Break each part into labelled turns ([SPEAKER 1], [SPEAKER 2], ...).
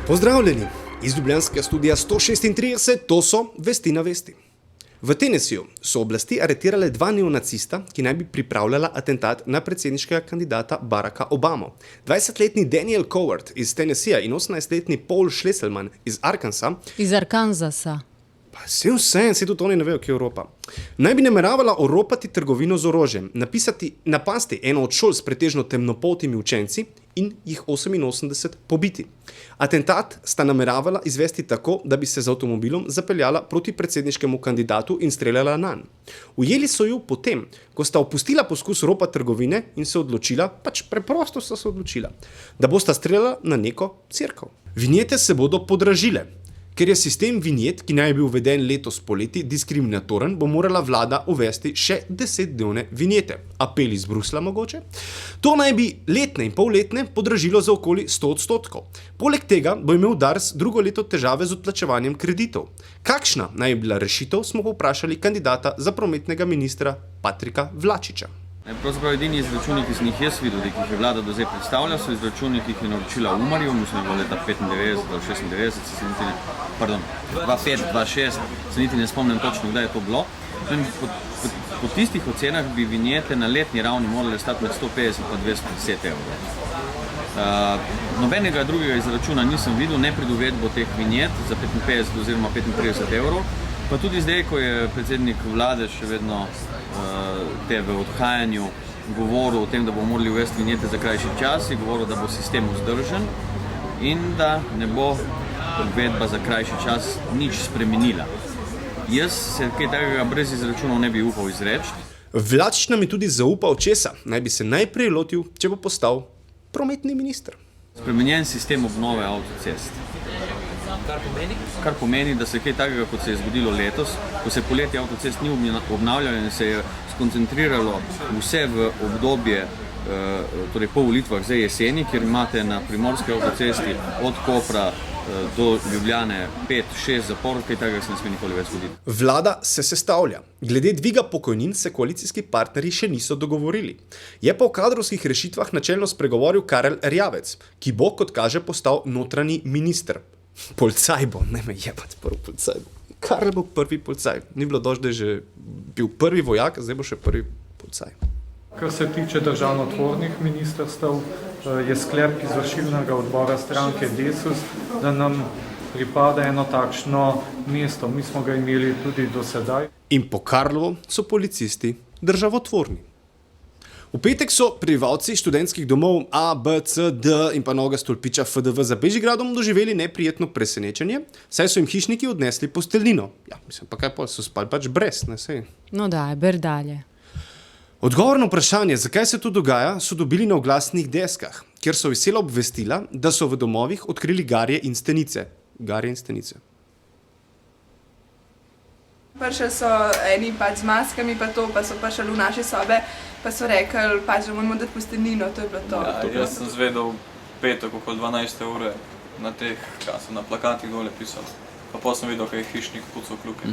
[SPEAKER 1] Pozdravljeni iz ljubljanskega studia 136, to so Vesti na vesti. V Tennesseeju so oblasti aretirale dva neonacista, ki naj bi pripravljala atentat na predsedniškega kandidata Baracka Obamo. 20-letni Daniel Coward iz Tennesseeja in 18-letni Paul Schlesselmann iz Arkansasa.
[SPEAKER 2] Iz Arkansasa.
[SPEAKER 1] Pa vse, tudi oni ne vejo, kje je Evropa. Naj bi nameravala oropati trgovino z orožjem, napasti eno od šol s pretežno temnopoltimi učenci in jih 88 pobiti. Atentat sta nameravala izvesti tako, da bi se z avtomobilom zapeljala proti predsedniškemu kandidatu in streljala nanj. Ujeli so ju potem, ko sta opustila poskus ropa trgovine in se odločila, preprosto sta se odločila, da bosta streljala na neko cerkev. Vinjete se bodo podražile. Ker je sistem vinjet, ki naj bi uveden letos poleti, diskriminatoren, bo morala vlada uvesti še 10-dnevne vinjete. Apel iz Bruslja mogoče? To naj bi letne in polletne podražilo za okoli 100%. Poleg tega bo imel Dars drugo leto težave z odplačevanjem kreditov. Kakšna naj bi bila rešitev, smo povprašali kandidata za prometnega ministra Patrika Vlačiča.
[SPEAKER 3] Pravzaprav edini izračuni, ki sem jih jaz videl, ki jih je vlada do zdaj predstavlja, so izračuni, ki jih je naročila Umarju, mislim, da je bilo leta 95 do 96, 2005-2006, se niti ne spomnim točno, kdaj je to bilo. Po tistih ocenah bi vinjete na letni ravni morale stati med 150 pa 210 evrov. Nobenega drugega izračuna nisem videl, ne pred uvedbo teh vinjet za 55 oziroma 35 evrov, pa tudi zdaj, ko je predsednik vlade še vedno te v odhajanju govoril o tem, da bomo morali uvesti vinjete za krajši čas, je govoril, da bo sistem vzdržen in da ne bo uvedba za krajši čas nič spremenila. Jaz se kaj takega brez izračunov ne bi upal izreči.
[SPEAKER 1] Vlačič nam je tudi zaupal, česa naj bi se najprej lotil, če bo postal prometni minister.
[SPEAKER 3] Spremenjen sistem obnove avtocest. Kar pomeni, da se kaj takega, kot se je zgodilo letos, ko se poleti avtocest ni obnavljalo in se je skoncentriralo vse v obdobje, torej po volitvah zdaj jeseni, kjer imate na primorski avtocesti od Kopra do Ljubljane 5-6 zaporov, kaj takega se ne sme nikoli več zgoditi.
[SPEAKER 1] Vlada se sestavlja. Glede dviga pokojnin se koalicijski partnerji še niso dogovorili. Je pa o kadrovskih rešitvah načelno spregovoril Karel Erjavec, ki bo, kot kaže, postal notranji minister. Policaj bo, ne me jebati prvi policaj. Karel bo prvi policaj. Ni bilo dosti, da je že bil prvi vojak, zdaj bo še prvi policaj.
[SPEAKER 4] Kar se tiče državnotvornih ministrstev, je sklep izvršilnega odbora stranke Desus, da nam pripada eno takšno mesto. Mi smo ga imeli tudi do sedaj.
[SPEAKER 1] In po Karlovu so policisti državotvorni. V petek so prebivalci študentskih domov A, B, C, D in pa Novega Stolpiča FDV za Bežigradom doživeli neprijetno presenečenje, saj so jim hišniki odnesli posteljnino. Ja, mislim, pa kaj pa, so spali brez, ne sej.
[SPEAKER 2] No daj, ber dalje.
[SPEAKER 1] Odgovor na vprašanje, zakaj se to dogaja, so dobili na oglasnih deskah, kjer so vesela obvestila, da so v domovih odkrili garje in stenice. Garje in stenice.
[SPEAKER 5] Prišli so eni z maskami, pa so prišli v naše sobe, pa so rekli, da moramo dati posteljnino, to je bilo to.
[SPEAKER 6] Ja, jaz sem zvedel petek okoli 12. ure na teh, kaj so na plakatih dole pisali. Pa potem sem videl, kaj je hišnik pucal kljuke.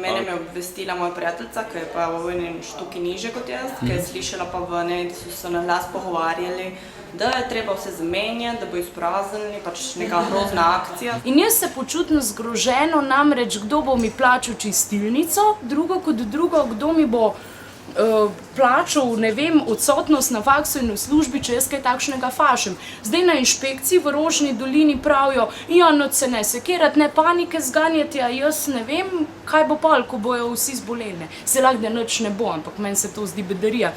[SPEAKER 7] Mene me je obvestila moja prijateljica, ki je pa v enem štuki niže kot jaz, ki je slišala pa v ne, da so se na glas pogovarjali, da je treba vse zamenjati, da bo izpraznili, neka grozna akcija.
[SPEAKER 8] In jaz se počutim zgroženo, namreč kdo bo mi plačal čistilnico, drugo, kdo mi bo plačal, ne vem, odsotnost na faksu in v službi, če jaz kaj takšnega fašem. Zdaj na inšpekciji v Rožni dolini pravijo, ja, no se ne sekirat, ne panike zganjati, a jaz ne vem, kaj bo pol, ko bojo vsi zboleli. Se lahko, da nič ne bo, ampak meni se to zdi bedarija.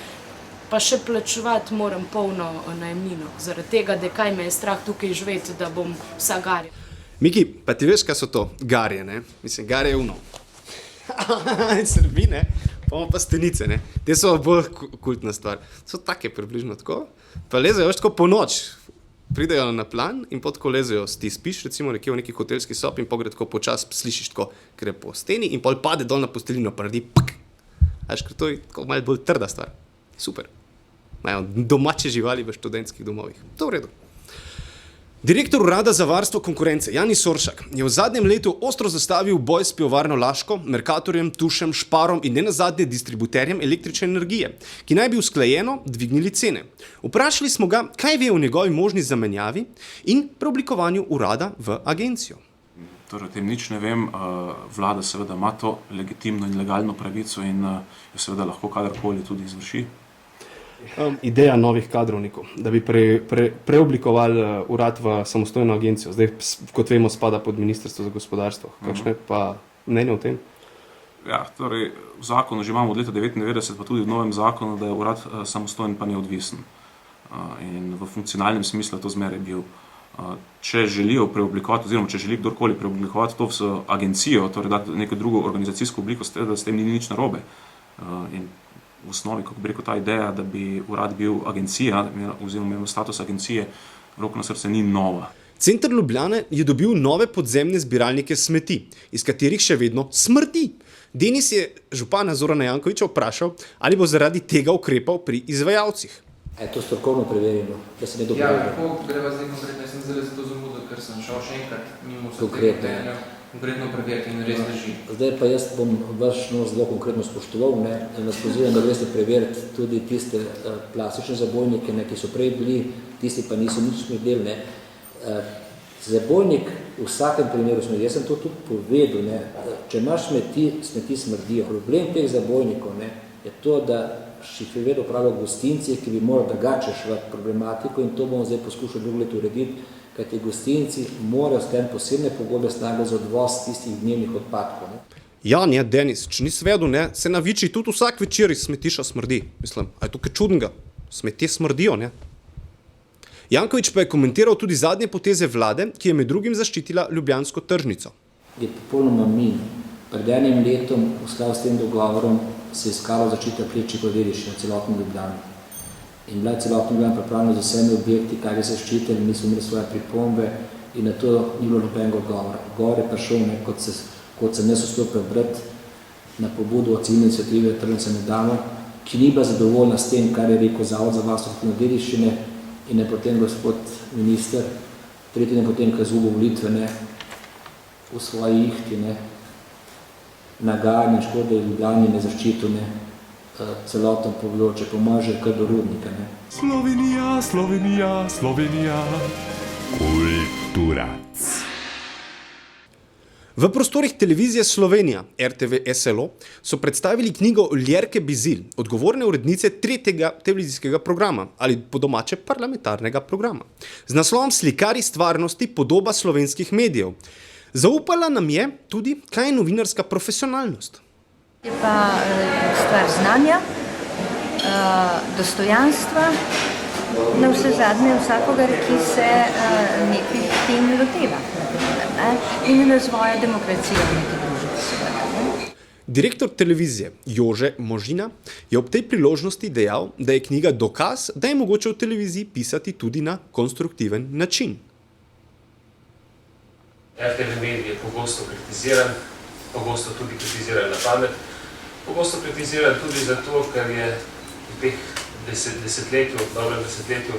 [SPEAKER 8] Pa še plačevati moram polno najemnino, zaradi tega, da kaj me je strah tukaj živeti, da bom vsa garja.
[SPEAKER 1] Miki, pa ti veš, kaj so to? Garje, ne? Mislim, garje je uno. Srbi, ne? Pa stenice, ne? Te so bolj kultna stvar. So take približno tako. Pa lezejo veš tako po noč. Pridejo na plan in potko lezejo, ti spiš recimo nekje v neki hotelski sob in pogre tako počas, slišiš tako, gre po steni in pol pade dol na posteljino, pa naredi pk. Veš, ker to je tako malo bolj trda stvar. Super. Imajo domače živali v študentskih domovih. To v redu. Direktor Urada za varstvo konkurence Jani Soršak je v zadnjem letu ostro zastavil boj s pivovarno Laško, Mercatorjem, Tušem, Šparom in nenazadnje distributerjem električne energije, ki naj bi usklajeno dvignili cene. Vprašali smo ga, kaj ve o njegovi možni zamenjavi in preoblikovanju urada v agencijo.
[SPEAKER 9] Torej, o tem nič ne vem. Vlada seveda ima to legitimno in legalno pravico in jo seveda lahko kadarkoli tudi izvrši.
[SPEAKER 1] Ideja novih kadrovnikov, da bi preoblikovali urad v samostojno agencijo. Zdaj, kot vemo, spada pod Ministrstvo za gospodarstvo. Kakšno je pa mnenje o tem?
[SPEAKER 9] Ja, torej, v zakonu že imamo od leta 1999, pa tudi v novem zakonu, da je urad samostojen pa neodvisen. In v funkcionalnem smislu to zmeraj bil. Če želijo preoblikovati, oziroma če želi kdorkoli preoblikovati to v agencijo, torej dati neko drugo organizacijsko obliko, da s tem ni nič narobe. In v osnovi, kako bi rekel, ta ideja, da bi urad bil agencija, oziroma imel status agencije, roko na srce ni nova.
[SPEAKER 1] Center Ljubljane je dobil nove podzemne zbiralnike smeti, iz katerih še vedno smrdi. Denis je župana Zorana Jankovića vprašal, ali bo zaradi tega ukrepal pri izvajalcih.
[SPEAKER 10] Je to strokovno preverjeno, da se ne dogaja?
[SPEAKER 11] Ja, kako greva zdaj konkretno, jaz sem zelo zato zamudil, ker sem šel še enkrat mimo vse konkretno preveriti in res drži.
[SPEAKER 10] Zdaj pa jaz bom vaš zelo konkretno spoštoval, vas pozivam, da greste preveriti tudi tiste plastične zabojnike, ki so prej bili, tisti pa niso nič smrdeli. Zabojnik v vsakem primeru smrdi. Jaz sem to tudi povedal, če imaš smeti smrdijo. Problem teh zabojnikov je to, da še vedno pravijo gostinci, ki bi morali drugače švati problematiko in to bomo zdaj poskušali drugo leto urediti, kajti gostinci morajo s tem posebne pogodbe snage za odvoz tistih dnevnih odpadkov.
[SPEAKER 1] Ja, Denis, če nisi vedel, se na Viči tudi vsak večer iz smetiša smrdi. Mislim, a je to kaj čudnega? Smetje smrdijo, Janković pa je komentiral tudi zadnje poteze vlade, ki je med drugim zaščitila ljubljansko tržnico.
[SPEAKER 10] Je popolnoma min. Pred enim letom v skladu s tem dogovorom se je iskalo zaščita Plečnikove dediščine na celotni Ljubljani. In bila je celotni Ljubljana pripravljena z vsemi objekti, kaj je zaščitili, mi smo imeli svoje pripombe in na to ni bilo nobenega odgovora. Odgovor je prišel, kot sem jaz uspel prebrati na pobudo od civilne iniciative Tržnice ne damo, ki ni bila zadovoljna s tem, kar je rekel Zavod za varstvo kulturne dediščine in je potem gospod minister, tretji dan potem, ko je izgubil volitve, v svoji ihti, nagajanje škode v Ljubljani zaščitil celoten področje, pomaže kar do Rudnika.
[SPEAKER 12] Slovenija, Slovenija, Slovenija. Kulturac.
[SPEAKER 1] V prostorih televizije Slovenija, RTV SLO, so predstavili knjigo Ljerke Bizilj, odgovorne urednice tretjega televizijskega programa, ali po domače parlamentarnega programa, z naslovom Slikari stvarnosti, podoba slovenskih medijev. Zaupala nam je tudi, kaj je novinarska profesionalnost.
[SPEAKER 13] Je pa stvar znanja, dostojanstva, na vse zadnje vsakogar, ki se nekih tem loteva in razvoja demokracije v neki družbi.
[SPEAKER 1] Direktor televizije Jože Možina je ob tej priložnosti dejal, da je knjiga dokaz, da je mogoče v televiziji pisati tudi na konstruktiven način.
[SPEAKER 14] RTV medij je pogosto kritiziran, pogosto tudi kritiziran na pamet, pogosto kritiziran tudi zato, ker je v teh dobrem desetletju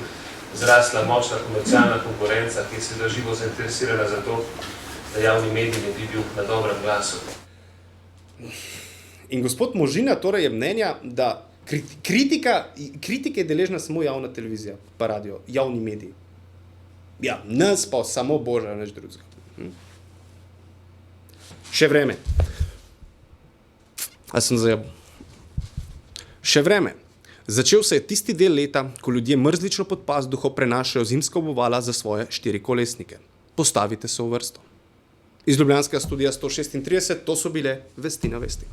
[SPEAKER 14] zrasla močna komercialna konkurenca, ki je seveda živo zainteresirana za to, da javni medij ne bi bil na dobrem glasu.
[SPEAKER 1] In gospod Možina torej je mnenja, da kritike je deležna samo javna televizija, pa radio, javni mediji. Ja, nas pa samo Boža, nič drugega. Še vreme. A sem zajabil. Še vreme. Začel se je tisti del leta, ko ljudje mrzlično pod pazduho prenašajo zimska obuvala za svoje štirikolesnike. Postavite se v vrsto. Iz ljubljanskega studia 136, to so bile Vesti na vesti.